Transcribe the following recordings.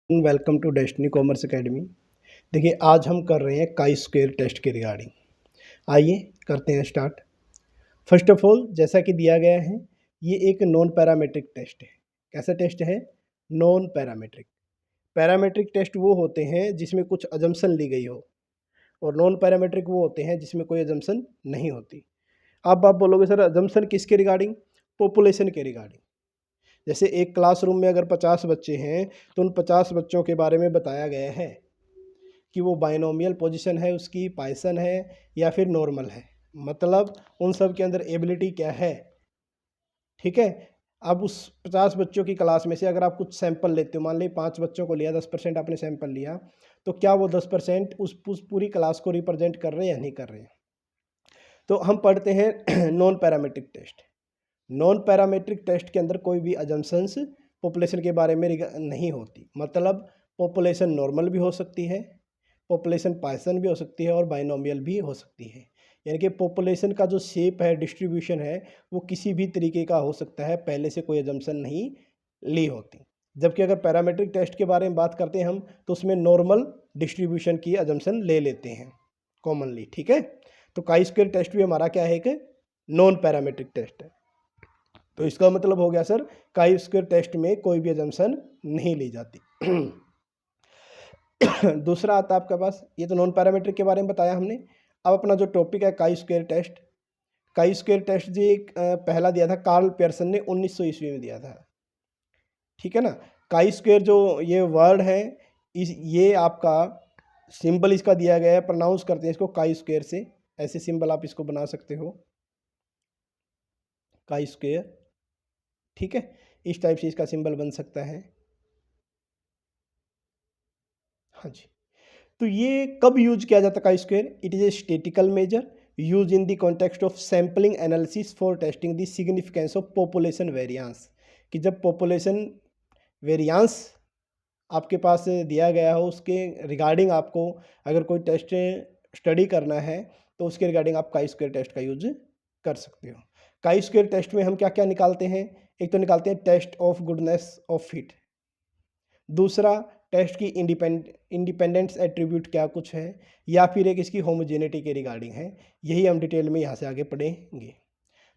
Welcome to Destiny Commerce Academy. देखिए, आज हम कर रहे हैं काई स्क्वेयर टेस्ट के रिगार्डिंग। आइए करते हैं स्टार्ट। फर्स्ट ऑफ ऑल, जैसा कि दिया गया है, ये एक नॉन पैरामेट्रिक टेस्ट है। कैसा टेस्ट है? Non parametric. पैरामेट्रिक टेस्ट वो होते हैं जिसमें कुछ अजम्पशन ली गई हो, और नॉन पैरामेट्रिक वो होते हैं जिसमें कोई अजम्पशन नहीं होती। अब आप बोलोगे सर अजम्पशन किसके रिगार्डिंग? पॉपुलेशन के रिगार्डिंग। जैसे एक क्लासरूम में अगर 50 बच्चे हैं तो उन 50 बच्चों के बारे में बताया गया है कि वो बाइनोमियल पोजीशन है उसकी, पाइसन है या फिर नॉर्मल है। मतलब उन सब के अंदर एबिलिटी क्या है। ठीक है। अब उस 50 बच्चों की क्लास में से अगर आप कुछ सैंपल लेते हो, मान ली 5 बच्चों को लिया, 10% आपने सैंपल लिया, तो क्या वो 10% उस पूरी क्लास को रिप्रेजेंट कर रहे हैं या नहीं कर रहे हैं? तो हम पढ़ते हैं non parametric test. Non parametric test के अंदर कोई भी अजम्पशंस पॉपुलेशन के बारे में नहीं होती। मतलब पॉपुलेशन नॉर्मल भी हो सकती है, पॉपुलेशन पाइसन भी हो सकती है और बाइनोमियल भी हो सकती है। यानी कि पॉपुलेशन का जो शेप है, डिस्ट्रीब्यूशन है, वो किसी भी तरीके का हो सकता है, पहले से कोई अजम्पशन नहीं ली होती। जबकि अगर पैरामेट्रिक टेस्ट के बारे में बात करते हैं हम, तो उसमें नॉर्मल डिस्ट्रीब्यूशन की अजम्पशन ले लेते हैं कॉमनली। ठीक है। तो काई स्क्वायर टेस्ट भी हमारा क्या है कि नॉन पैरामेट्रिक टेस्ट है। तो इसका मतलब हो गया सर, काई स्क्वायर टेस्ट में कोई भी अजम्पशन नहीं ली जाती। दूसरा आता है आपके पास, ये तो नॉन पैरामेट्रिक के बारे में बताया हमने। अब अपना जो टॉपिक है chi square test. Chi square test जी पहला दिया था कार्ल पियर्सन ने 1900 ईस्वी में दिया था। ठीक है ना। काई स्क्वायर जो ये वर्ड है, ये आपका सिंबल इसका दिया गया है, प्रोनाउंस करते हैं इसको काई स्क्वायर से। ऐसे सिंबल आप इसको बना सकते हो, काई स्क्वायर। ठीक है, इस टाइप से इसका सिंबल बन सकता है। हाँ जी। तो ये कब यूज किया जाता है chi square? It is a statical measure use in the context of sampling analysis for testing the significance of population variance. कि जब पॉपुलेशन वेरिएंस आपके पास दिया गया हो, उसके रिगार्डिंग आपको अगर कोई टेस्ट स्टडी करना है, तो उसके रिगार्डिंग आप काई स्क्वायर टेस्ट का यूज कर सकते हो। काई स्क्वायर टेस्ट में हम क्या क्या निकालते हैं? एक तो निकालते हैं test of goodness of fit. दूसरा, टेस्ट की इंडिपेंडेंस एट्रीब्यूट क्या कुछ है, या फिर एक इसकी होमोजेनिटी के रिगार्डिंग है। यही हम डिटेल में यहाँ से आगे पढ़ेंगे।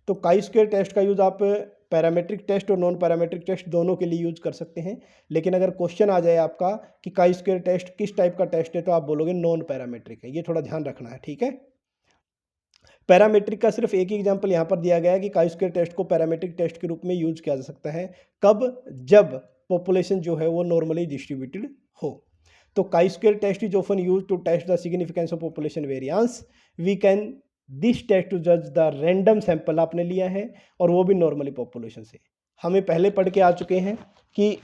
तो काई स्क्वायर टेस्ट का यूज़ आप पैरामेट्रिक टेस्ट और नॉन पैरामेट्रिक टेस्ट दोनों के लिए यूज कर सकते हैं। लेकिन अगर क्वेश्चन आ जाए आपका कि काई स्क्वायर टेस्ट किस टाइप का टेस्ट है, तो आप बोलोगे नॉन पैरामेट्रिक है। ये थोड़ा ध्यान रखना है। ठीक है। पैरामेट्रिक का सिर्फ एक ही एग्जांपल यहाँ पर दिया गया है कि काई स्क्वायर टेस्ट को पैरामेट्रिक टेस्ट के रूप में यूज किया जा सकता है। कब? जब पॉपुलेशन जो है वो नॉर्मली डिस्ट्रीब्यूटेड हो। तो chi square test is often use to test the significance of population variance. We can this test to जज द रैंडम सैंपल आपने लिया है, और वो भी नॉर्मली पॉपुलेशन से। हमें पहले पढ़ के आ चुके हैं कि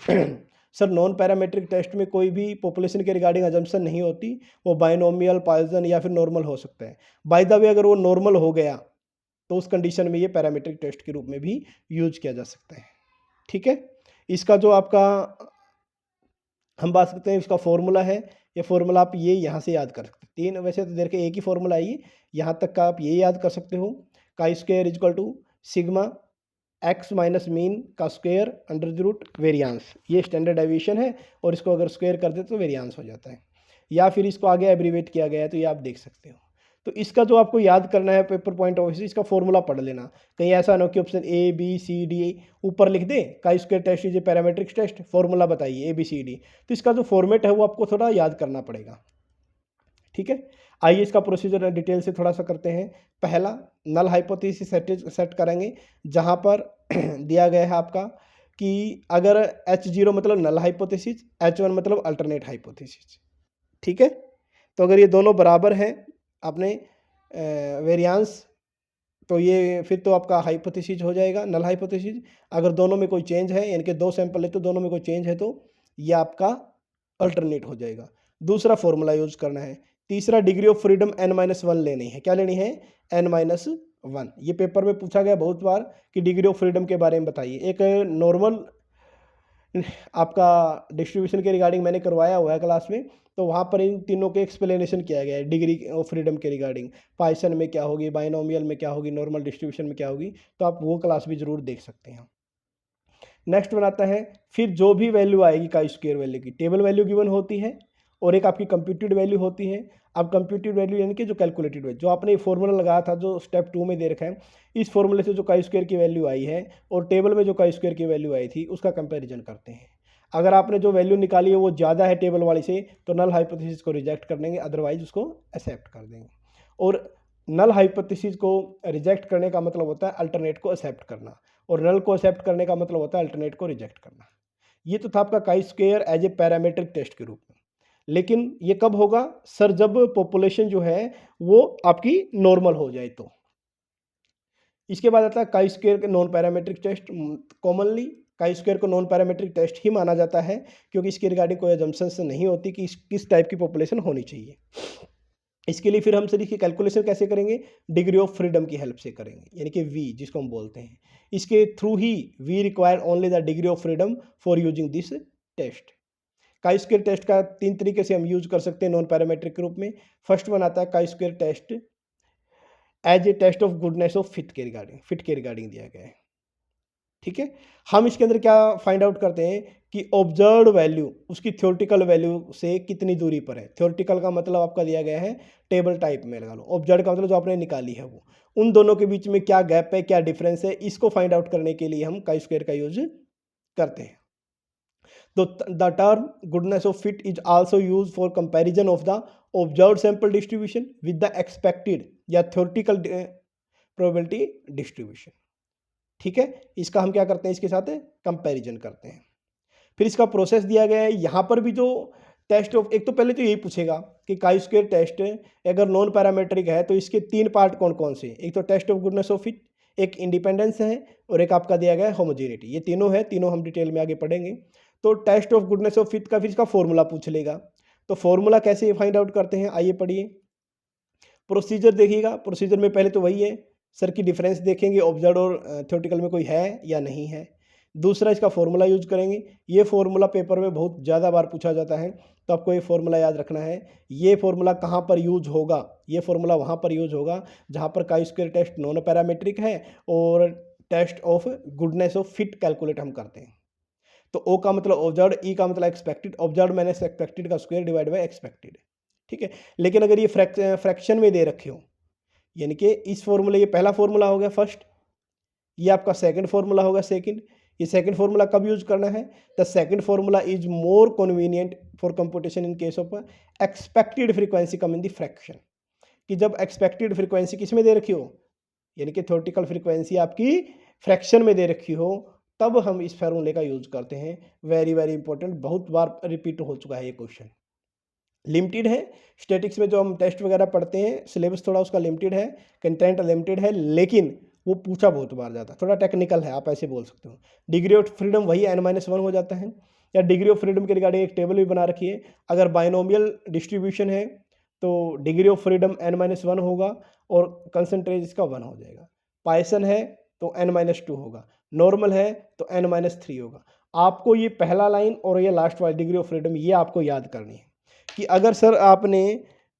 सर नॉन पैरामेट्रिक टेस्ट में कोई भी पॉपुलेशन के रिगार्डिंग अजम्पशन नहीं होती, वो बाइनोमियल, पॉइजन या फिर नॉर्मल हो सकता है। बाय द वे, अगर वो नॉर्मल हो गया तो उस कंडीशन में ये पैरामेट्रिक टेस्ट के रूप में भी यूज किया जा सकता है। ठीक है। इसका जो आपका हम बात करते हैं, इसका फॉर्मूला है। ये फॉर्मूला आप ये यहाँ से याद कर सकते हैं। तीन वैसे तो देर के एक ही फॉर्मूला है ये, यहाँ तक का आप ये याद कर सकते हो। Chi square equal to sigma x minus mean का square under the root variance. ये स्टैंडर्ड डेविएशन है, और इसको अगर स्क्वायर कर दे तो वेरियांस हो जाता है। या फिर इसको आगे एब्रीवेट किया गया है, तो ये आप देख सकते हो। तो इसका जो आपको याद करना है पेपर पॉइंट ऑफ व्यू से, इसका फॉर्मूला पढ़ लेना। कहीं ऐसा ना हो कि option A B C D ऊपर लिख दे chi square test is a parametric test, formula बताइए ए बी सी डी। तो इसका जो फॉर्मेट है वो आपको थोड़ा याद करना पड़ेगा। ठीक है। आइए इसका प्रोसीजर डिटेल से थोड़ा सा करते हैं। पहला, नल हाइपोथेसिस सेट करेंगे, जहां पर दिया गया है आपका कि अगर H0 मतलब नल हाइपोथेसिस, H1 मतलब अल्टरनेट हाइपोथेसिस। ठीक है। तो अगर ये दोनों बराबर हैं अपने वेरियांस, तो ये फिर तो आपका हाइपोथेसिस हो जाएगा, नल हाइपोथेसिस। अगर दोनों में कोई चेंज है, यानी कि दो सैंपल है तो दोनों में कोई चेंज है, तो ये आपका अल्टरनेट हो जाएगा। दूसरा फॉर्मूला यूज करना है। तीसरा, डिग्री ऑफ फ्रीडम n-1 लेनी है। क्या लेनी है? n-1। ये पेपर में पूछा गया बहुत बार कि डिग्री ऑफ फ्रीडम के बारे में बताइए। एक नॉर्मल आपका डिस्ट्रीब्यूशन के रिगार्डिंग मैंने करवाया हुआ है क्लास में, तो वहाँ पर इन तीनों के एक्सप्लेनेशन किया गया है। डिग्री ऑफ फ्रीडम के रिगार्डिंग पाइसन में क्या होगी, बाइनोमियल में क्या होगी, नॉर्मल डिस्ट्रीब्यूशन में क्या होगी, तो आप वो क्लास भी जरूर देख सकते हैं। नेक्स्ट बनाता है, फिर जो भी वैल्यू आएगी का स्क्वायर वैल्यू की, टेबल वैल्यू गिवन होती है और एक आपकी कंप्यूटेड वैल्यू होती है। अब कंप्यूटेड वैल्यू यानी कि जो कैलकुलेटेड वैल्यू, जो आपने फॉर्मूला लगाया था जो स्टेप 2 में दे रखा है, इस फॉर्मूले से जो का स्क्वायर की वैल्यू आई है और टेबल में जो का स्क्वायर की वैल्यू आई थी उसका कंपैरिजन करते हैं। अगर आपने जो वैल्यू निकाली है वो ज़्यादा है टेबल वाली से तो नल हाइपोथेसिस को रिजेक्ट कर देंगे, अदरवाइज उसको एक्सेप्ट कर देंगे। और नल हाइपोथेसिस को रिजेक्ट करने का मतलब होता है अल्टरनेट को एक्सेप्ट करना, और नल को एक्सेप्ट करने का मतलब होता है अल्टरनेट को रिजेक्ट करना। ये तो था आपका chi square as a parametric test के रूप में। लेकिन ये कब होगा सर, जब पॉपुलेशन जो है वो आपकी नॉर्मल हो जाए तो। इसके बाद आता है काई स्क्वायर के non parametric test. Commonly chi square को नॉन पैरामीट्रिक टेस्ट ही माना जाता है क्योंकि इसके रिगार्डिंग कोई अजम्पशंस नहीं होती कि किस टाइप की पॉपुलेशन होनी चाहिए। इसके लिए फिर हम सर इसकी कैलकुलेशन कैसे करेंगे, डिग्री ऑफ फ्रीडम की हेल्प से करेंगे, यानी कि वी जिसको हम बोलते हैं। इसके थ्रू ही we require only the degree of freedom for using this test. Chi square test का 3 तरीके से हम यूज कर सकते हैं नॉन पैरामीट्रिक के रूप में। फर्स्ट वन आता है chi square test as a test of goodness of fit के रिगार्डिंग दिया गया है। ठीक है, हम इसके अंदर क्या फाइंड आउट करते हैं कि ऑब्जर्व्ड वैल्यू उसकी थ्योरेटिकल वैल्यू से कितनी दूरी पर है। थ्योरेटिकल का मतलब आपका दिया गया है टेबल टाइप में लगा लो, ऑब्जर्व का मतलब जो आपने निकाली है वो, उन दोनों के बीच में क्या गैप है, क्या डिफरेंस है, इसको फाइंड आउट करने के लिए हम काई स्क्वायर का यूज करते हैं। तो the term goodness of fit is also use for comparison of the observed sample distribution with the expected या थ्योरेटिकल प्रोबेबिलिटी डिस्ट्रीब्यूशन। ठीक है, इसका हम क्या करते हैं, इसके साथ कंपैरिजन करते हैं। फिर इसका प्रोसेस दिया गया है यहाँ पर भी। जो टेस्ट ऑफ, एक तो पहले तो यही पूछेगा कि काई स्क्वायर टेस्ट अगर नॉन पैरामीट्रिक है तो इसके 3 पार्ट कौन कौन से, एक तो test of goodness of fit, एक इंडिपेंडेंस है और एक आपका दिया गया है होमोजेनिटी। ये तीनों है, तीनों हम डिटेल में आगे पढ़ेंगे। तो test of goodness of fit का फिर इसका फॉर्मूला पूछ लेगा। तो फॉर्मूला कैसे फाइंड आउट करते हैं, आइए पढ़िए। प्रोसीजर देखिएगा, प्रोसीजर में पहले तो वही है सर की डिफरेंस देखेंगे ऑब्जर्व और थ्योरेटिकल में कोई है या नहीं है। दूसरा इसका फॉर्मूला यूज करेंगे। ये फॉर्मूला पेपर में बहुत ज़्यादा बार पूछा जाता है तो आपको ये फॉर्मूला याद रखना है। ये फॉर्मूला कहाँ पर यूज होगा, ये फॉर्मूला वहाँ पर यूज होगा जहाँ पर काई स्क्वायर टेस्ट नॉन पैरामीट्रिक है और test of goodness of fit calculate हम करते हैं। तो ओ का मतलब ऑब्जर्व, ई का मतलब एक्सपेक्टेड, ऑब्जर्व माइनस एक्सपेक्टेड का स्क्वायर डिवाइड बाय एक्सपेक्टेड। ठीक है, लेकिन अगर ये फ्रैक्शन में दे रखे हो, यानी कि इस फॉर्मूले, ये पहला फॉर्मूला हो गया फर्स्ट, ये आपका सेकंड फॉर्मूला होगा सेकंड। ये सेकंड फॉर्मूला कब यूज करना है, the second formula is more convenient for computation in case of expected frequency come in the fraction. कि जब एक्सपेक्टेड फ्रीक्वेंसी किस में दे रखी हो, यानी कि थ्योरेटिकल फ्रीक्वेंसी आपकी फ्रैक्शन में दे रखी हो, तब हम इस फॉर्मूले का यूज करते हैं। वेरी वेरी इंपॉर्टेंट, बहुत बार रिपीट हो चुका है ये क्वेश्चन। लिमिटेड है, स्टैटिक्स में जो हम टेस्ट वगैरह पढ़ते हैं सिलेबस थोड़ा उसका लिमिटेड है, कंटेंट लिमिटेड है, लेकिन वो पूछा बहुत बार जाता है, थोड़ा टेक्निकल है, आप ऐसे बोल सकते हो। डिग्री ऑफ फ्रीडम वही n-1 हो जाता है। या डिग्री ऑफ फ्रीडम के रिगार्डिंग एक टेबल भी बना रखी है। अगर बाइनोमियल डिस्ट्रीब्यूशन है तो डिग्री ऑफ फ्रीडम n-1 होगा और कंसंट्रेज इसका 1 हो जाएगा। पाइसन है तो n-2 होगा, नॉर्मल है तो n-3 होगा। आपको ये पहला लाइन और ये लास्ट वाली डिग्री ऑफ फ्रीडम ये आपको याद करनी है कि अगर सर आपने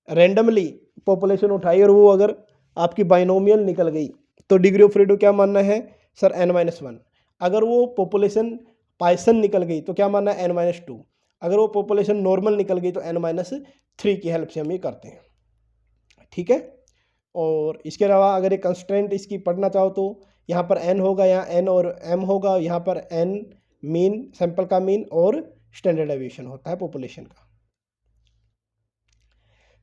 रैंडमली पॉपुलेशन उठाई और वो अगर आपकी बाइनोमियल निकल गई तो डिग्री ऑफ फ्रीडम क्या मानना है सर n-1। अगर वो पॉपुलेशन पाइसन निकल गई तो क्या मानना है n-2। अगर वो पॉपुलेशन नॉर्मल निकल गई तो n-3 की हेल्प से हम ये करते हैं। ठीक है, और इसके अलावा अगर एक कंस्ट्रेंट इसकी पढ़ना चाहो तो यहाँ पर n होगा, यहाँ n और m होगा, यहाँ पर n मीन, सैंपल का मीन और स्टैंडर्ड डेविएशन होता है पॉपुलेशन का।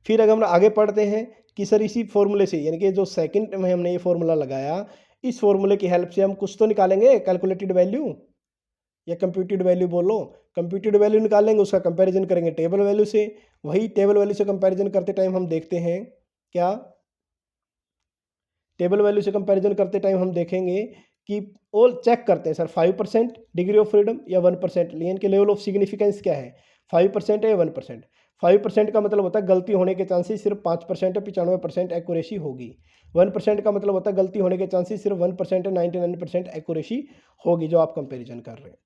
फिर अगर हम आगे पढ़ते हैं कि सर इसी फॉर्मूले से, यानी कि जो सेकंड में हमने ये फॉर्मूला लगाया, इस फॉर्मूले की हेल्प से हम कुछ तो निकालेंगे, कैलकुलेटेड वैल्यू या कंप्यूटेड वैल्यू बोलो। कंप्यूटेड वैल्यू निकालेंगे, उसका कंपैरिजन करेंगे टेबल वैल्यू से। वही टेबल वैल्यू से कंपैरिजन करते टाइम हम देखते हैं क्या, टेबल वैल्यू से कंपैरिजन करते टाइम हम देखेंगे कि और चेक करते हैं सर 5% डिग्री ऑफ फ्रीडम या 1%, यानी कि लेवल ऑफ सिग्निफिकेंस क्या है, 5% है या 1%। 5% का मतलब होता है गलती होने के चांसेस सिर्फ 5% है, 95% एक्यूरेसी होगी। 1% का मतलब होता है गलती होने के चांसेस सिर्फ 1% है, 99% एक्यूरेसी होगी जो आप कंपेरिजन कर रहे हैं।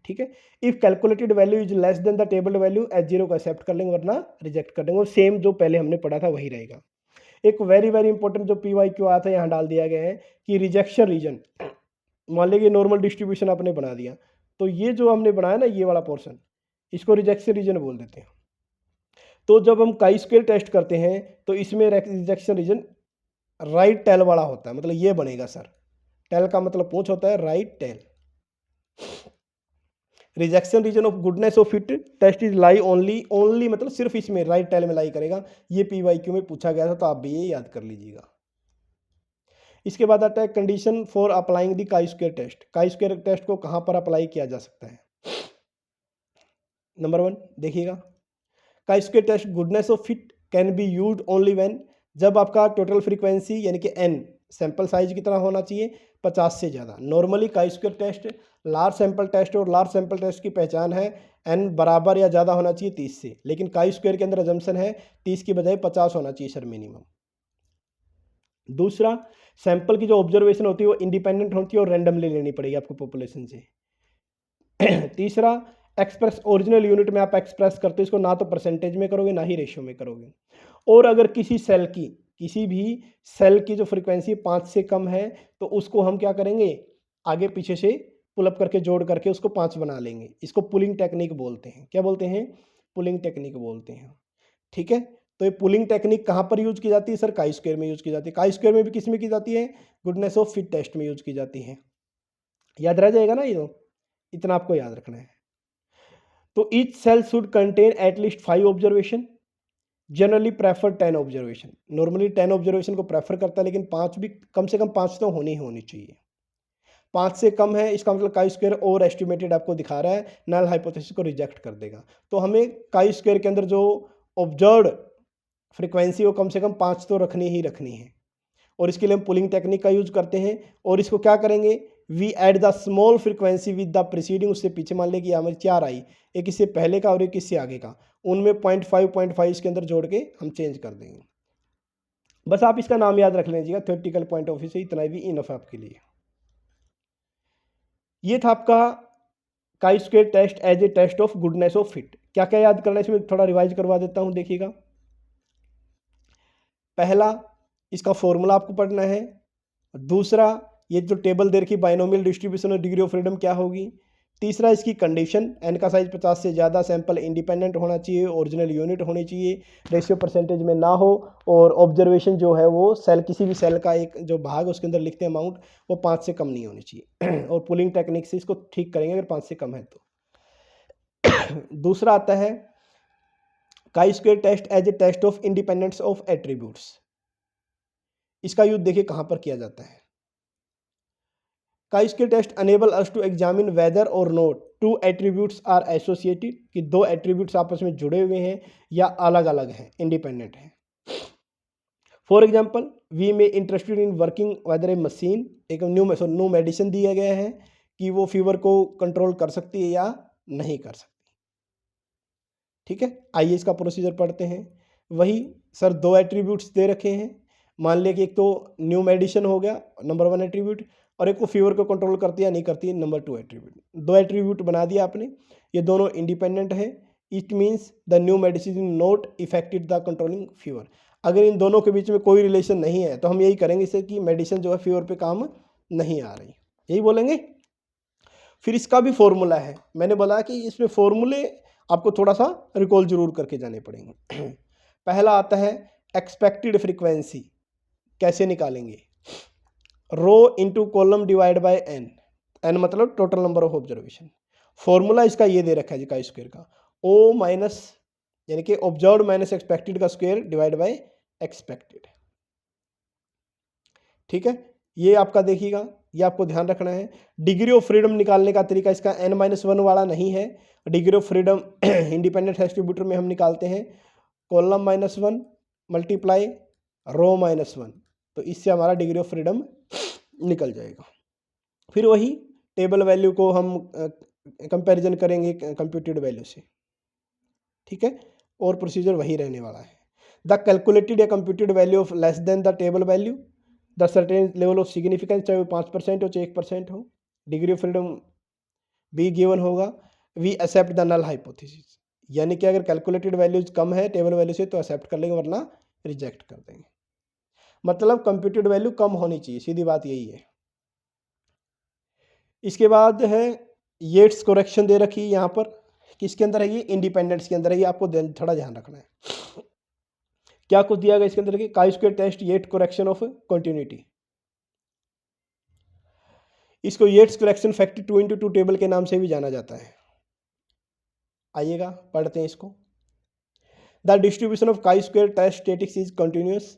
ठीक है, if calculated value is less than the table value H 0 को एक्सेप्ट कर लेंगे, वरना रिजेक्ट कर देंगे। और सेम जो पहले हमने पढ़ा था वही रहेगा। एक वेरी वेरी इंपॉर्टेंट जो PYQ आया था यहाँ डाल दिया गया है कि रिजेक्शन रीजन, मान लीजिए नॉर्मल डिस्ट्रीब्यूशन आपने बना दिया, तो ये जो हमने बनाया ना ये वाला पोर्शन, इसको रिजेक्शन रीजन बोल देते हैं। तो जब हम काई स्क्वायर टेस्ट करते हैं तो इसमें रिजेक्शन रीजन राइट टेल वाला होता है, मतलब ये बनेगा सर। टेल का मतलब पूंछ होता है, right tail. Rejection region of goodness of fit test is lie only मतलब सिर्फ इसमें राइट टेल में लाई करेगा। ये PYQ में पूछा गया था, तो आप भी ये याद कर लीजिएगा। इसके बाद आता है condition for applying the chi square test. Chi square test को कहाँ पर अप्लाई किया जा सकता है? नंबर 1 देखिएगा, chi square test goodness of fit can be use only when, जब आपका टोटल फ्रीक्वेंसी यानी कि n सैंपल साइज कितना होना चाहिए, 50 से ज़्यादा। Normally chi square test large sample test, और लार्ज सैंपल टेस्ट की पहचान है n बराबर या ज़्यादा होना चाहिए 30 से, लेकिन काई स्क्वायर के अंदर अजम्पशन है 30 की बजाय 50 होना चाहिए सर मिनिमम। दूसरा, सैंपल की जो ऑब्जर्वेशन होती है वो इंडिपेंडेंट होती है और रैंडमली लेनी पड़ेगी आपको पॉपुलेशन से। तीसरा, एक्सप्रेस ओरिजिनल यूनिट में आप एक्सप्रेस करते हो इसको, ना तो परसेंटेज में करोगे ना ही रेशियो में करोगे। और अगर किसी सेल की, किसी भी सेल की जो फ्रीक्वेंसी 5 से कम है तो उसको हम क्या करेंगे, आगे पीछे से पुलअप करके जोड़ करके उसको 5 बना लेंगे। इसको पुलिंग टेक्निक बोलते हैं। क्या बोलते हैं? पुलिंग टेक्निक बोलते हैं। ठीक है, तो ये पुलिंग टेक्निक कहाँ पर यूज की जाती है सर? काई स्क्वायर में यूज की जाती है। काई स्क्वायर में भी किस में की जाती है? गुडनेस ऑफ फिट टेस्ट में यूज की जाती है। याद रह जाएगा ना ये, तो इतना आपको याद रखना है। तो each cell should contain at least 5 observation, generally prefer 10 observation. Normally 10 observation को प्रेफर करता है, लेकिन 5 भी, कम से कम 5 तो होनी ही होनी चाहिए। 5 से कम है इसका मतलब काई स्क्वायर ओवर एस्टिमेटेड आपको दिखा रहा है, नल हाइपोथेसिस को रिजेक्ट कर देगा। तो हमें काई स्क्वायर के अंदर जो ऑब्जर्व्ड फ्रीक्वेंसी वो कम से कम 5 तो रखनी ही रखनी है, और इसके लिए हम पुलिंग टेक्निक का यूज करते हैं। और इसको क्या करेंगे, we add the small frequency with the preceding, उससे पीछे मान लें कि हमें 4 आई, एक इससे पहले का और एक इससे आगे का, उनमें 0.5 इसके अंदर जोड़ के हम चेंज कर देंगे। बस आप इसका नाम याद रख लीजिएगा, थ्योरेटिकल पॉइंट ऑफ व्यू से इतना भी इनफ है आपके लिए। ये था आपका chi square test as a test of goodness of fit. क्या क्या याद करना है इसमें, थोड़ा रिवाइज करवा देता हूं, देखिएगा। पहला, इसका फॉर्मूला आपको पढ़ना है। दूसरा, ये जो टेबल दे रखी बाइनोमियल डिस्ट्रीब्यूशन और डिग्री ऑफ फ्रीडम क्या होगी। तीसरा, इसकी कंडीशन, एन का साइज 50 से ज़्यादा, सैंपल इंडिपेंडेंट होना चाहिए, ओरिजिनल यूनिट होनी चाहिए, रेशियो परसेंटेज में ना हो, और ऑब्जर्वेशन जो है वो सेल, किसी भी सेल का एक जो भाग उसके अंदर लिखते हैं अमाउंट, वो 5 से कम नहीं होनी चाहिए। और पुलिंग टेक्निक से इसको ठीक करेंगे अगर 5 से कम है तो। दूसरा आता है chi square test as a test of independence of attributes. इसका यूज देखिए कहाँ पर किया जाता है। Chi square test enable us to examine whether or not two attributes are associated, कि 2 एट्रीब्यूट्स आपस में जुड़े हुए हैं या अलग अलग हैं, इंडिपेंडेंट हैं। फॉर एग्जाम्पल, वी में interested in working whether a machine, एक न्यू मेडिसिन दिया गया है कि वो फीवर को कंट्रोल कर सकती है या नहीं कर सकती। ठीक है, आइए इसका प्रोसीजर पढ़ते हैं। वही सर 2 एट्रीब्यूट्स दे रखे हैं, मान लिया कि एक तो न्यू मेडिसिन हो गया नंबर 1 एट्रीब्यूट, और एक को फीवर को कंट्रोल करती है या नहीं करती है नंबर 2 एट्रीब्यूट। 2 एट्रीब्यूट बना दिया आपने, ये दोनों इंडिपेंडेंट है। It means the new medicine not affected the controlling fever. अगर इन दोनों के बीच में कोई रिलेशन नहीं है तो हम यही करेंगे इसे कि मेडिसिन जो है फीवर पे काम नहीं आ रही, यही बोलेंगे। फिर इसका भी फॉर्मूला है, मैंने बोला कि इसमें फॉर्मूले आपको थोड़ा सा रिकॉल जरूर करके जाने पड़ेंगे। पहला आता है एक्सपेक्टेड फ्रीक्वेंसी, कैसे निकालेंगे, row into column divide by N, N मतलब total number of observation. Formula इसका ये दे रखा है जी काई स्क्वायर का, ओ माइनस यानी कि ऑब्जर्व्ड माइनस एक्सपेक्टेड का स्क्वायर डिवाइड बाय एक्सपेक्टेड। ठीक है, ये आपका देखिएगा, ये आपको ध्यान रखना है। डिग्री ऑफ फ्रीडम निकालने का तरीका इसका n-1 वाला नहीं है। Degree of freedom independent distributor में हम निकालते हैं कॉलम -1 मल्टीप्लाई रो -1, तो इससे हमारा डिग्री ऑफ फ्रीडम निकल जाएगा। फिर वही टेबल वैल्यू को हम कंपैरिजन करेंगे कंप्यूटेड वैल्यू से। ठीक है, और प्रोसीजर वही रहने वाला है। द कैलकुलेटेड या computed value of less than the table value, the certain level of significance, चाहे वो 5% हो चाहे 1% हो, degree of freedom be given होगा। We accept the null hypothesis, यानी कि अगर कैलकुलेटेड वैल्यूज कम है टेबल वैल्यू से तो एक्सेप्ट कर लेंगे, वरना रिजेक्ट कर देंगे। मतलब कंप्यूटेड वैल्यू कम होनी चाहिए, सीधी बात यही है। इसके बाद है येट्स करेक्शन दे रखी है यहाँ पर, किसके अंदर है ये, इंडिपेंडेंस के अंदर है, ये आपको थोड़ा ध्यान रखना है। क्या कुछ दिया गया इसके अंदर, chi square test Yate correction of continuity. इसको येट्स करेक्शन फैक्टर 2 × 2 टेबल के नाम से भी जाना जाता है। आइएगा पढ़ते हैं इसको। The distribution of chi square test statistics is continuous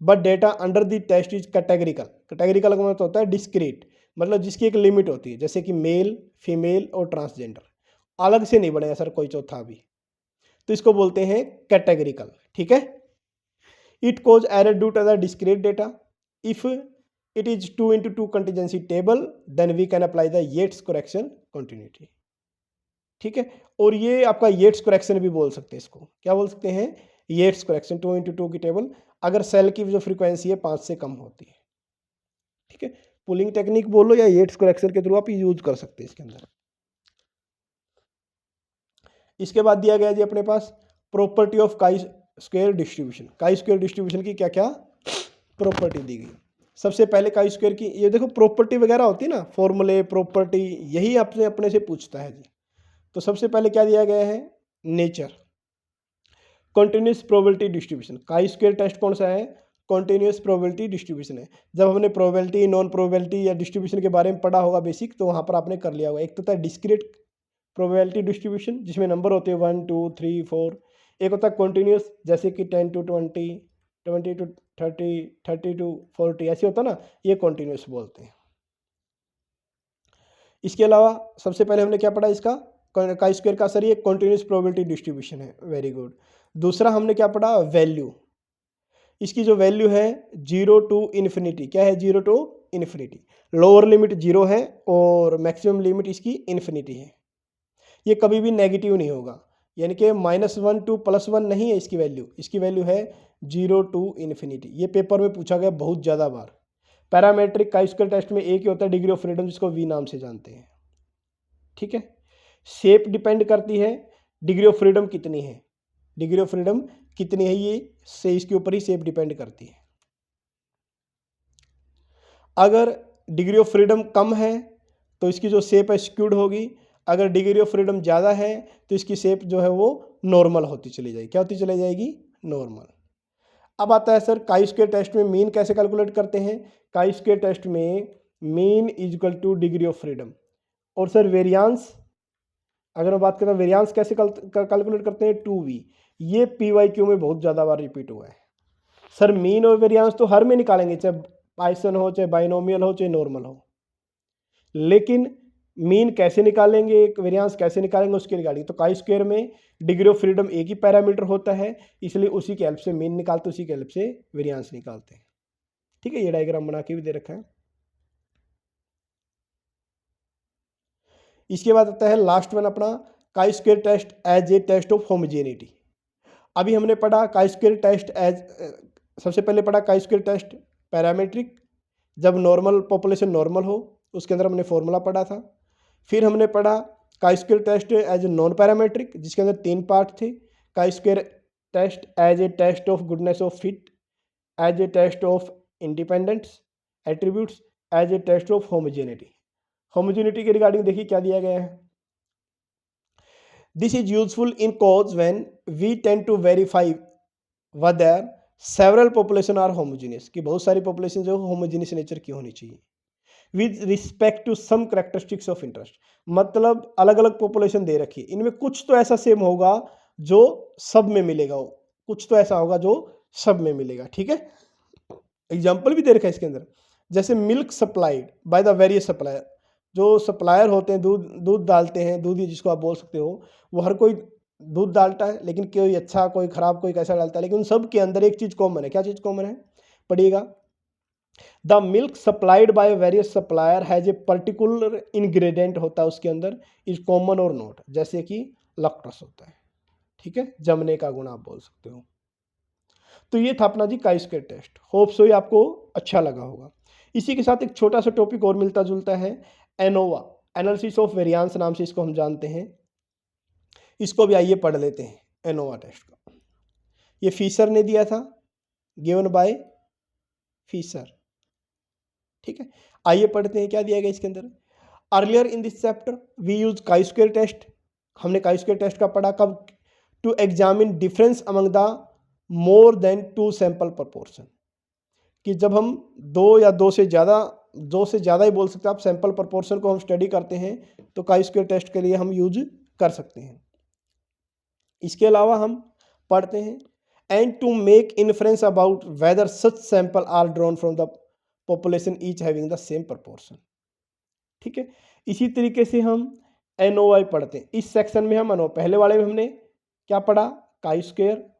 but data under the test is categorical. Categorical का मतलब होता है डिस्क्रीट, मतलब जिसकी एक लिमिट होती है, जैसे कि मेल, फीमेल और ट्रांसजेंडर, अलग से नहीं बनेगा सर कोई चौथा भी, तो इसको बोलते हैं कैटेगरिकल। ठीक है। It cause error due to the discrete data. If it is 2 × 2 contingency table then we can apply the Yates correction continuity. ठीक है। और ये आपका येट्स करेक्शन भी बोल सकते हैं, इसको क्या बोल सकते हैं, येट्स करेक्शन 2 × 2 की टेबल, अगर सेल की जो फ्रीक्वेंसी है 5 से कम होती है। ठीक है। पुलिंग टेक्निक बोलो या येट्स करेक्शन के थ्रू आप यूज कर सकते हैं इसके अंदर। इसके बाद दिया गया जी अपने पास property of chi square distribution. Chi square distribution की क्या क्या प्रॉपर्टी दी गई। सबसे पहले काई स्क्वायर की ये देखो प्रॉपर्टी वगैरह होती है ना, फॉर्मूले प्रॉपर्टी, यही आपसे अपने से पूछता है जी। तो सबसे पहले क्या दिया गया है, nature, continuous probability distribution. Chi square test कौन सा है, कॉन्टिन्यूस प्रोबेबिलिटी डिस्ट्रीब्यूशन है। जब हमने प्रोबेबिलिटी, नॉन प्रोबेबिलिटी या डिस्ट्रीब्यूशन के बारे में पढ़ा होगा बेसिक, तो वहाँ पर आपने कर लिया होगा। एक तो था डिस्क्रीट प्रोबेबिलिटी डिस्ट्रीब्यूशन जिसमें नंबर होते हैं 1 2 3 4, एक होता है कॉन्टिन्यूस जैसे कि 10 to 20, 20 to 30, 30 to 40, ऐसे होता ना, ये कॉन्टिन्यूस बोलते हैं। इसके अलावा सबसे पहले हमने क्या पढ़ा इसका, काई स्क्वायर का सर ये कॉन्टिन्यूस प्रोबेबिलिटी डिस्ट्रीब्यूशन है, वेरी गुड। दूसरा हमने क्या पढ़ा, वैल्यू। इसकी जो वैल्यू है 0 to इन्फिनिटी, क्या है 0 to इन्फिनिटी, लोअर लिमिट 0 है और मैक्सिमम लिमिट इसकी इन्फिनिटी है। ये कभी भी नेगेटिव नहीं होगा, यानी कि -1 to +1 नहीं है इसकी वैल्यू, इसकी वैल्यू है 0 to इन्फिनिटी। ये पेपर में पूछा गया बहुत ज़्यादा बार। पैरामेट्रिक काई स्क्वायर टेस्ट में एक ही होता है डिग्री ऑफ फ्रीडम, जिसको वी नाम से जानते हैं। ठीक है। शेप डिपेंड करती है डिग्री ऑफ फ्रीडम कितनी है, डिग्री ऑफ फ्रीडम कितनी है ये से इसके ऊपर ही शेप डिपेंड करती है। अगर डिग्री ऑफ फ्रीडम कम है तो इसकी जो शेप है स्क्यूड होगी, अगर डिग्री ऑफ फ्रीडम ज़्यादा है तो इसकी शेप जो है वो नॉर्मल होती चली जाएगी। क्या होती चली जाएगी, नॉर्मल। अब आता है सर काई स्क्वायर टेस्ट में मीन कैसे कैलकुलेट करते हैं। काई स्क्वायर टेस्ट में mean is equal two degree of freedom, और सर वेरियांस, अगर हम बात करें वेरियांस कैसे कैलकुलेट करते हैं, 2v। ये PYQ में बहुत ज़्यादा बार रिपीट हुआ है। सर मीन और वेरियांस तो हर में निकालेंगे, चाहे पाइसन हो, चाहे बाइनोमियल हो, चाहे नॉर्मल हो, लेकिन मीन कैसे निकालेंगे, वेरियांस कैसे निकालेंगे उसके रिगार्डिंग। तो काई स्क्वायर में डिग्री ऑफ फ्रीडम एक ही पैरामीटर होता है, इसलिए उसी के हेल्प से मीन निकालते, उसी के हेल्प से वेरियांस निकालते हैं। ठीक है। ये डायग्राम बना के भी दे रखा है। इसके बाद आता है लास्ट वन अपना chi square test as a test of homogeneity. अभी हमने पढ़ा काई स्क्वायर टेस्ट एज, सबसे पहले पढ़ा काई स्क्वायर टेस्ट पैरामेट्रिक, जब नॉर्मल पॉपुलेशन नॉर्मल हो, उसके अंदर हमने फॉर्मूला पढ़ा था। फिर हमने पढ़ा chi square test as non parametric, जिसके अंदर 3 पार्ट थे। Chi square test as a test of goodness of fit, as a test of independence attributes, as a test of homogeneity. Homogeneity के रिगार्डिंग देखिए क्या दिया गया है। This is useful in cause when we tend to verify whether several population are homogeneous, कि बहुत सारी population जो होमोजीनियस नेचर की होनी चाहिए, with respect to some characteristics of interest. मतलब अलग अलग पॉपुलेशन दे रखी है, इनमें कुछ तो ऐसा सेम होगा जो सब में मिलेगा, कुछ तो ऐसा होगा जो सब में मिलेगा। ठीक है। एग्जाम्पल भी दे रखा है इसके अंदर, जैसे milk supplied by the various supplier. जो सप्लायर होते हैं, दूध दूध डालते हैं, दूध जिसको आप बोल सकते हो, वो हर कोई दूध डालता है, लेकिन कोई अच्छा, कोई खराब, कोई कैसा डालता है, लेकिन उन सब के अंदर एक चीज़ कॉमन है। क्या चीज़ कॉमन है, पढ़िएगा। The milk supplied by various supplier has a particular ingredient होता है उसके अंदर, इज कॉमन और नॉट, जैसे कि लैक्टोस होता है। ठीक है। जमने का गुण आप बोल सकते हो। तो ये था अपना जी काई स्क्वायर टेस्ट। होप सो ये आपको अच्छा लगा होगा। इसी के साथ एक छोटा सा टॉपिक और मिलता जुलता है, एनोवा, एनालिसिस ऑफ वेरियांस नाम से इसको हम जानते हैं। इसको भी आइए पढ़ लेते हैं, एनोवा टेस्ट का। ये फीसर ने दिया था, गिवन बाय फीसर। ठीक है। आइए पढ़ते हैं क्या दिया गया इसके अंदर। Earlier in this chapter we use chi square test, हमने काई स्क्वायर टेस्ट का पढ़ा कब, to examine difference among the more than two sample proportion, कि जब हम दो से ज़्यादा ही बोल सकते हैं आप सैंपल प्रपोर्शन को हम स्टडी करते हैं तो काई स्क्वायर टेस्ट के लिए हम यूज कर सकते हैं। इसके अलावा हम पढ़ते हैं and to make inference about whether such sample are drawn from the population each having the same proportion. ठीक है, इसी तरीके से हम एनओवाई पढ़ते हैं। इस सेक्शन में हम पहले वाले में हमने क्या पढ़ा, काई स्क्वायर,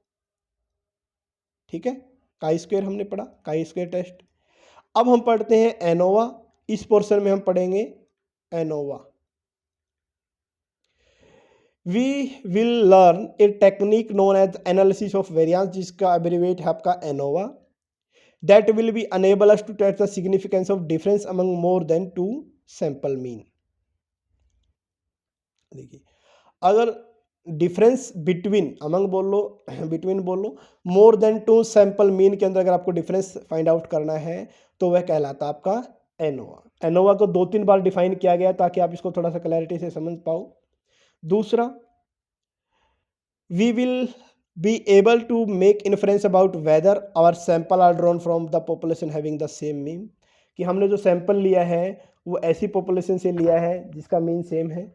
ठीक है, काई स्क्वायर हमने पढ़ा, काई स्क्वायर टेस्ट। अब हम पढ़ते हैं एनोवा, इस पोर्शन में हम पढ़ेंगे ANOVA. We will learn a technique known as analysis of variance, जिसका एब्रिविएट है आपका ANOVA, that will be enable us to test the significance of difference among more than two sample mean. देखिए, अगर difference between among बोल लो, between बोल लो, more than two sample mean के अंदर अगर आपको डिफरेंस फाइंड आउट करना है तो वह कहलाता आपका एनोवा। एनोवा को 2-3 बार डिफाइन किया गया ताकि आप इसको थोड़ा सा क्लैरिटी से समझ पाओ। दूसरा, we will be able to make inference about whether our sample are drawn from the population having the same mean, कि हमने जो सैंपल लिया है वो ऐसी पॉपुलेशन से लिया है जिसका मीन सेम है।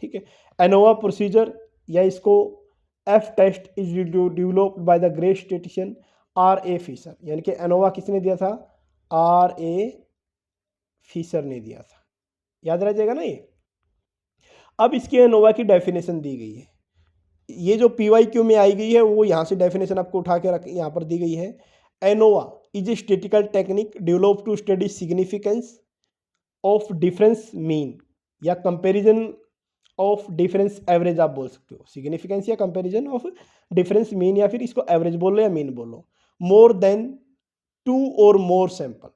ठीक है, एनोवा प्रोसीजर या इसको F test is developed by the great statistician R.A. Fisher, यानी कि एनोवा किसने दिया था, R.A. फिशर ने दिया था, याद रह जाएगा ना ये। अब इसकी एनोवा की डेफिनेशन दी गई है, ये जो PYQ में आई गई है वो यहाँ से डेफिनेशन आपको उठा के रख यहाँ पर दी गई है। ANOVA is a statistical technique developed to study significance of difference mean या कंपैरिजन ऑफ डिफरेंस एवरेज, आप बोल सकते हो सिग्निफिकेंस या कंपैरिजन ऑफ डिफरेंस मीन, या फिर इसको एवरेज बोलो या मीन बोलो, मोर देन 2 और मोर सैंपल,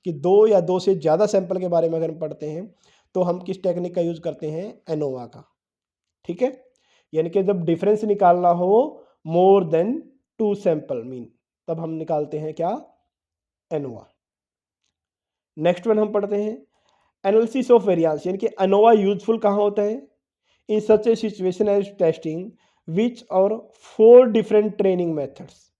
कि 2 या 2 से ज़्यादा सैंपल के बारे में अगर हम पढ़ते हैं तो हम किस टेक्निक का यूज़ करते हैं, एनोवा का। ठीक है, यानी कि जब डिफरेंस निकालना हो मोर देन 2 सैंपल मीन, तब हम निकालते हैं क्या, एनोवा। नेक्स्ट वन हम पढ़ते हैं एनालिसिस ऑफ वेरिएंस, यानी कि एनोवा यूजफुल कहाँ होता है, इन सच ए सिचुएशन एज टेस्टिंग विच और 4 डिफरेंट ट्रेनिंग मेथड्स।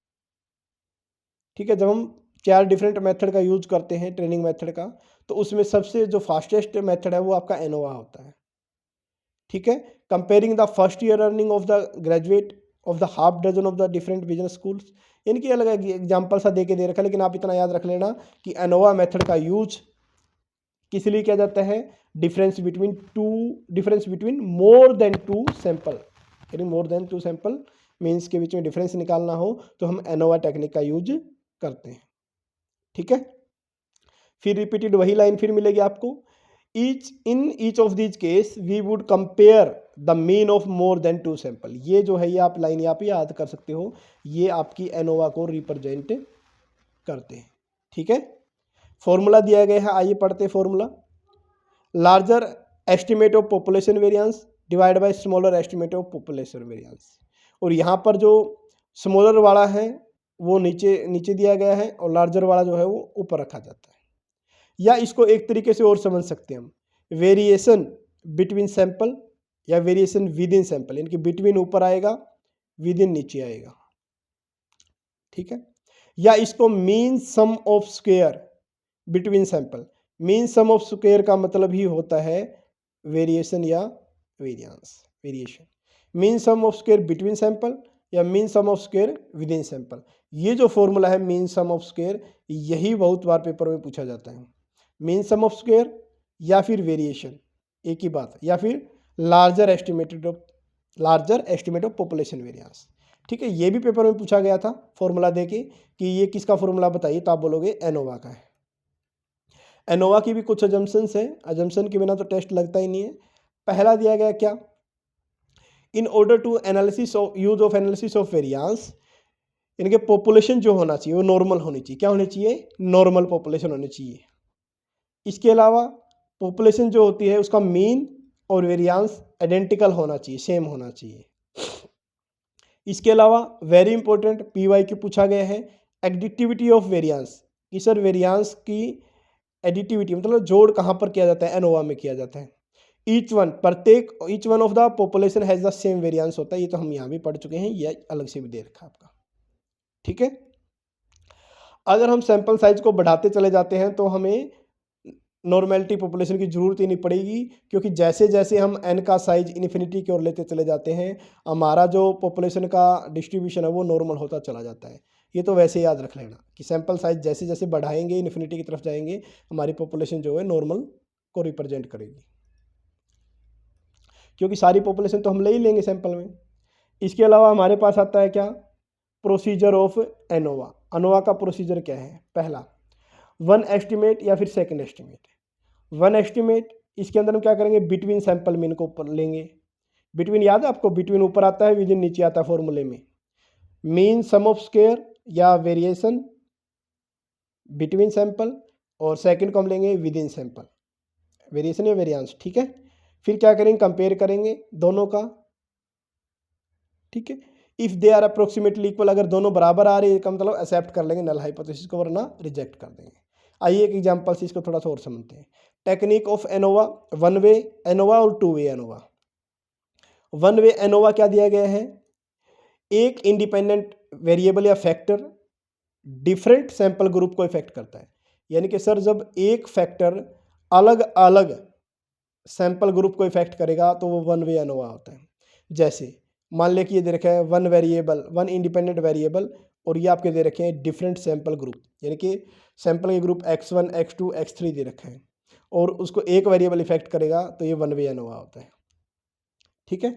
ठीक है, जब हम 4 डिफरेंट मेथड का यूज करते हैं ट्रेनिंग मेथड का, तो उसमें सबसे जो फास्टेस्ट मेथड है वो आपका एनोवा होता है। ठीक है, comparing the first year earning of the graduate of the half dozen of the different business schools, इनकी अलग एग्जाम्पल सा दे के दे रखा है, लेकिन आप इतना याद रख लेना कि एनोवा मेथड का यूज किस लिए किया जाता है, डिफरेंस बिटवीन मोर देन 2 सैंपल, यानी मोर देन 2 सैंपल मीन्स के बीच में डिफरेंस निकालना हो तो हम एनोवा टेक्निक का यूज करते हैं। ठीक है, फिर रिपीटेड वही लाइन फिर मिलेगी आपको, each of these case we would compare the mean of more than 2 sample. ये जो है ये आप लाइन यहाँ पे याद कर सकते हो, ये आपकी एनोवा को रिप्रेजेंट करते हैं। ठीक है, फॉर्मूला दिया गया है, आइए पढ़ते formula. Larger estimate of population variance divide by smaller estimate of population variance, और यहाँ पर जो स्मॉलर वाला है वो नीचे दिया गया है और लार्जर वाला जो है वो ऊपर रखा जाता है। या इसको एक तरीके से और समझ सकते हैं हम, वेरिएशन बिटवीन सैंपल या वेरिएशन विद इन सैंपल, यानी कि बिटवीन ऊपर आएगा, विद इन नीचे आएगा। ठीक है, या इसको mean sum of square between sample, mean sum of square का मतलब ही होता है वेरिएशन या variance, variation, mean sum of square between sample या mean sum of square within sample. ये जो फॉर्मूला है मीन सम ऑफ स्क्वायर, यही बहुत बार पेपर में पूछा जाता है, मीन सम ऑफ स्क्वायर या फिर वेरिएशन, एक ही बात, या फिर larger estimate of population variance. ठीक है, ये भी पेपर में पूछा गया था फॉर्मूला देके कि ये किसका फॉर्मूला बताइए, तो आप बोलोगे एनोवा का है। एनोवा की भी कुछ अजम्पशंस हैं, अजम्पशन के बिना तो टेस्ट लगता ही नहीं है। पहला दिया गया क्या, in order to analysis of use of analysis of variance, इनके पॉपुलेशन जो होना चाहिए वो नॉर्मल होनी चाहिए। क्या होनी चाहिए, नॉर्मल पॉपुलेशन होनी चाहिए। इसके अलावा पॉपुलेशन जो होती है उसका मीन और वेरिएंस आइडेंटिकल होना चाहिए, सेम होना चाहिए। इसके अलावा वेरी इंपॉर्टेंट PYQ पूछा गया है, एडिटिविटी ऑफ वेरिएंस, कि सर वेरिएंस की एडिटिविटी मतलब जोड़ कहाँ पर किया जाता है, एनोवा में किया जाता है। Each one of the population has the same variance होता है, ये तो हम यहाँ भी पढ़ चुके हैं, ये अलग से भी दे रखा है आपका, ठीक है। अगर हम सैंपल साइज को बढ़ाते चले जाते हैं तो हमें नॉर्मेलिटी पॉपुलेशन की जरूरत ही नहीं पड़ेगी, क्योंकि जैसे जैसे हम एन का साइज इन्फिनिटी की ओर लेते चले जाते हैं हमारा जो पॉपुलेशन का डिस्ट्रीब्यूशन है वो नॉर्मल होता चला जाता है। ये तो वैसे याद रख लेना कि सैंपल साइज जैसे जैसे बढ़ाएंगे इन्फिनिटी की तरफ जाएंगे हमारी पॉपुलेशन जो है नॉर्मल को रिप्रेजेंट करेगी, क्योंकि सारी पॉपुलेशन तो हम ले ही लेंगे सैंपल में। इसके अलावा हमारे पास आता है क्या, प्रोसीजर ऑफ एनोवा। एनोवा का प्रोसीजर क्या है, पहला वन एस्टिमेट या फिर सेकंड एस्टिमेट। वन एस्टिमेट इसके अंदर हम क्या करेंगे, बिटवीन सैंपल मीन को ऊपर लेंगे। बिटवीन याद है आपको, बिटवीन ऊपर आता है, विदिन नीचे आता है फॉर्मूले में। मीन सम ऑफ स्क्वायर या वेरिएशन बिटवीन सैंपल, और सेकंड को हम लेंगे विदिन सैंपल, वेरिएशन या वेरिएंस, ठीक है। फिर क्या करेंगे, कंपेयर करेंगे दोनों का, ठीक है। If they are approximately equal, अगर दोनों बराबर आ रहे हैं का मतलब एक्सेप्ट कर लेंगे नल हाइपोथेसिस को, वरना रिजेक्ट कर देंगे। आइए एक एग्जांपल से इसको थोड़ा सा और समझते हैं। Technique of ANOVA, one way ANOVA और two way ANOVA. One way ANOVA क्या दिया गया है, एक इंडिपेंडेंट वेरिएबल या फैक्टर डिफरेंट सैंपल ग्रुप को इफेक्ट करता है। यानी कि सर जब एक फैक्टर अलग अलग सैंपल ग्रुप को इफेक्ट करेगा तो वो वन वे एनोवा होता है। जैसे मान लें कि ये दे रखा है one variable, one independent variable, और ये आपके दे रखे हैं डिफरेंट सैंपल ग्रुप, यानी कि सैंपल के ग्रुप x1 x2 x3 दे रखे हैं, और उसको एक वेरिएबल इफेक्ट करेगा तो ये वन वे एनोवा होता है, ठीक है।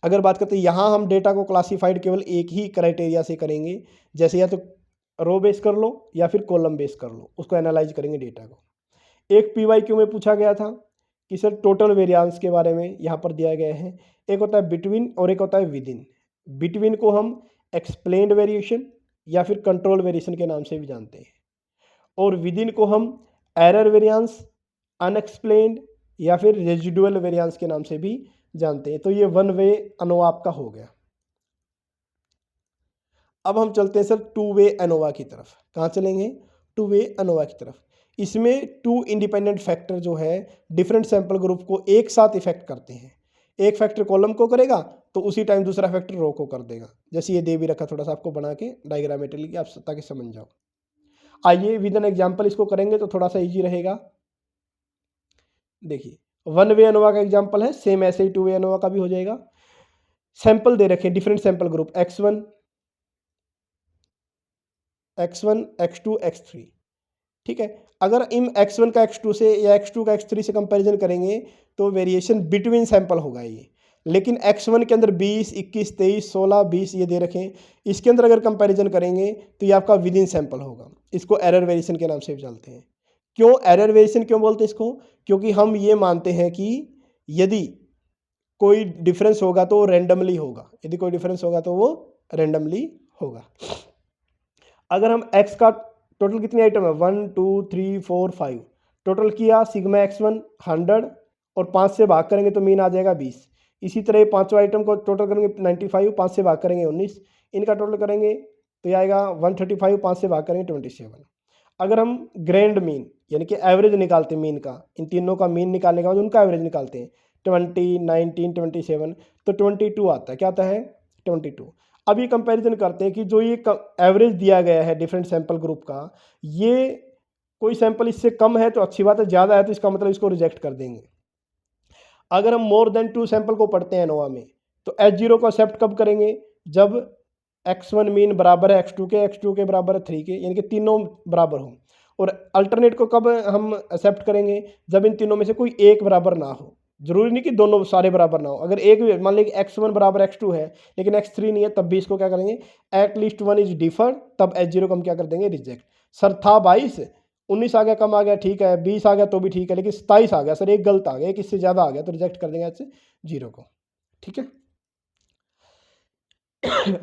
अगर बात करते हैं यहाँ हम डेटा को क्लासीफाइड केवल एक ही क्राइटेरिया से करेंगे, जैसे या तो रो बेस कर लो या फिर कॉलम बेस कर लो, उसको एनालाइज करेंगे डेटा को। एक PYQ में पूछा गया था कि सर टोटल वेरिएंस के बारे में यहाँ पर दिया गया है। एक होता है बिटवीन और एक होता है विद इन। बिटवीन को हम एक्सप्लेन्ड वेरिएशन या फिर कंट्रोल वेरिएशन के नाम से भी जानते हैं, और विद इन को हम एरर वेरिएंस, अनएक्सप्लेन्ड या फिर रेजिडुअल वेरिएंस के नाम से भी जानते हैं। तो ये वन वे एनोवा आपका हो गया। अब हम चलते हैं सर टू वे एनोवा की तरफ। कहाँ चलेंगे, टू वे एनोवा की तरफ। इसमें टू इंडिपेंडेंट फैक्टर जो है डिफरेंट सैंपल ग्रुप को एक साथ इफेक्ट करते हैं। एक फैक्टर कॉलम को करेगा तो उसी टाइम दूसरा फैक्टर रो को कर देगा। जैसे ये दे भी रखा, थोड़ा सा आपको बना के डायग्रामेटिकली आप ताकि समझ जाओ। आइए विद एन एग्जाम्पल इसको करेंगे तो थोड़ा सा ईजी रहेगा। देखिए वन वे एनोवा का एग्जाम्पल है, सेम ऐसे ही टू वे एनोवा का भी हो जाएगा। सैंपल दे रखे different sample group x1 x2 x3, ठीक है। अगर इन x1 का x2 से या x2 का x3 से कंपैरिजन करेंगे तो वेरिएशन बिटवीन सैंपल होगा ये। लेकिन x1 के अंदर 20, 21, 23, 16, 20 ये दे रखें, इसके अंदर अगर कंपैरिजन करेंगे तो ये आपका विद इन सैंपल होगा। इसको एरर वेरिएशन के नाम से भी जानते हैं। क्यों एरर वेरिएशन क्यों बोलते हैं इसको, क्योंकि हम ये मानते हैं कि यदि कोई डिफरेंस होगा तो रैंडमली होगा, यदि कोई डिफरेंस होगा तो वो रैंडमली होगा। अगर हम x का टोटल कितनी आइटम है 1 2 3 4 5 टोटल किया, सिग्मा x1 100 और 5 से भाग करेंगे तो मीन आ जाएगा 20। इसी तरह पांचों आइटम को टोटल करेंगे 95, 5 से भाग करेंगे 19, इनका टोटल करेंगे तो ये आएगा 135, 5 से भाग करेंगे 27। अगर हम ग्रैंड मीन यानी कि एवरेज निकालते हैं मीन का, इन तीनों का मीन निकालने के बाद उनका एवरेज निकालते हैं 20, 19, 27 तो 22 आता है। क्या आता है 22। अब ये कंपैरिजन करते हैं कि जो ये एवरेज दिया गया है डिफरेंट सैंपल ग्रुप का, ये कोई सैंपल इससे कम है तो अच्छी बात है, ज़्यादा है तो इसका मतलब इसको रिजेक्ट कर देंगे। अगर हम मोर देन 2 सैंपल को पढ़ते हैं एनोवा में तो H0 को एक्सेप्ट कब करेंगे, जब x1 मीन बराबर है x2 के बराबर है 3 के, यानी कि तीनों बराबर हो। और अल्टरनेट को कब हम एक्सेप्ट करेंगे, जब इन तीनों में से कोई एक बराबर ना हो। जरूरी नहीं कि दोनों सारे बराबर ना हो, अगर एक मान लीजिए x1 बराबर x2 है लेकिन x3 नहीं है तब भी इसको क्या करेंगे, at least one is deferred, तब H0 को हम क्या कर देंगे रिजेक्ट। सर था 22, 19 आ गया, कम आ गया ठीक है, 20 आ गया तो भी ठीक है, लेकिन 27 आ गया सर, एक गलत आ गया, एक इससे ज़्यादा आ गया तो रिजेक्ट कर देंगे H0 को, ठीक है।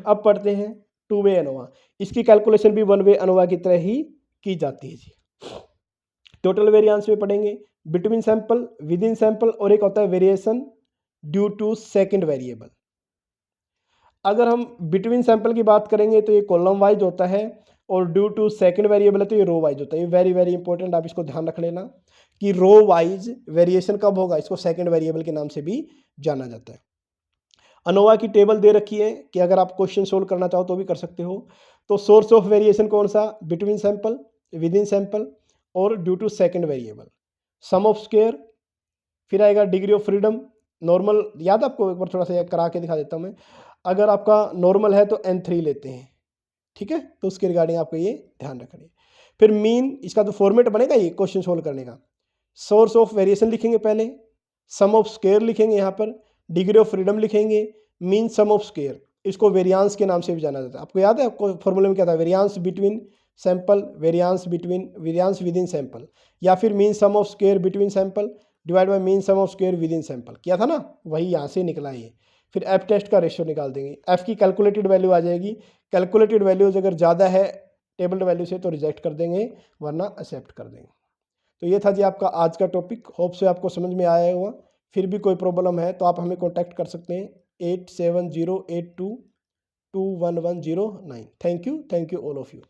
अब पढ़ते हैं टू वे एनोवा। इसकी कैलकुलेशन भी वन वे एनोवा की तरह ही की जाती है जी। टोटल वेरिएंस में पढ़ेंगे between sample, within sample, और एक होता है variation due to second variable. अगर हम बिटवीन सैंपल की बात करेंगे तो ये कॉलम वाइज होता है, और ड्यू टू सेकंड वेरिएबल है तो ये रो वाइज होता है। ये वेरी वेरी इंपॉर्टेंट, आप इसको ध्यान रख लेना कि रो वाइज वेरिएशन कब होगा, इसको सेकंड वेरिएबल के नाम से भी जाना जाता है। अनोवा की टेबल दे रखी है कि अगर आप क्वेश्चन सोल्व करना चाहो तो भी कर सकते हो। तो सोर्स ऑफ वेरिएशन कौन सा, between sample, within sample और due to second variable. Sum of square, फिर आएगा डिग्री ऑफ फ्रीडम, नॉर्मल याद आपको, एक बार थोड़ा सा करा के दिखा देता हूँ मैं। अगर आपका नॉर्मल है तो N3 लेते हैं, ठीक है, तो उसके रिगार्डिंग आपको ये ध्यान रखना है। फिर मीन, इसका तो फॉर्मेट बनेगा ये क्वेश्चन सोल्व करने का। सोर्स ऑफ वेरिएशन लिखेंगे पहले, सम ऑफ स्क्वायर लिखेंगे यहाँ पर, डिग्री ऑफ फ्रीडम लिखेंगे, मीन सम ऑफ स्क्वायर, इसको वेरियांस के नाम से भी जाना जाता है। आपको याद है आपको फॉर्मूले में क्या था, variance between sample, variance within sample, या फिर mean sum of square between sample divide by mean sum of square within sample, किया था ना, वही यहाँ से निकला है ये। फिर एफ टेस्ट का रेशियो निकाल देंगे, एफ की कैलकुलेटेड वैल्यू आ जाएगी। कैलकुलेटेड वैल्यूज अगर ज़्यादा है टेबल वैल्यू से तो रिजेक्ट कर देंगे, वरना एक्सेप्ट कर देंगे। तो ये था जी आपका आज का टॉपिक, होप से आपको समझ में आया होगा। फिर भी कोई प्रॉब्लम है तो आप हमें कॉन्टैक्ट कर सकते हैं 8708221109। Thank you all of you.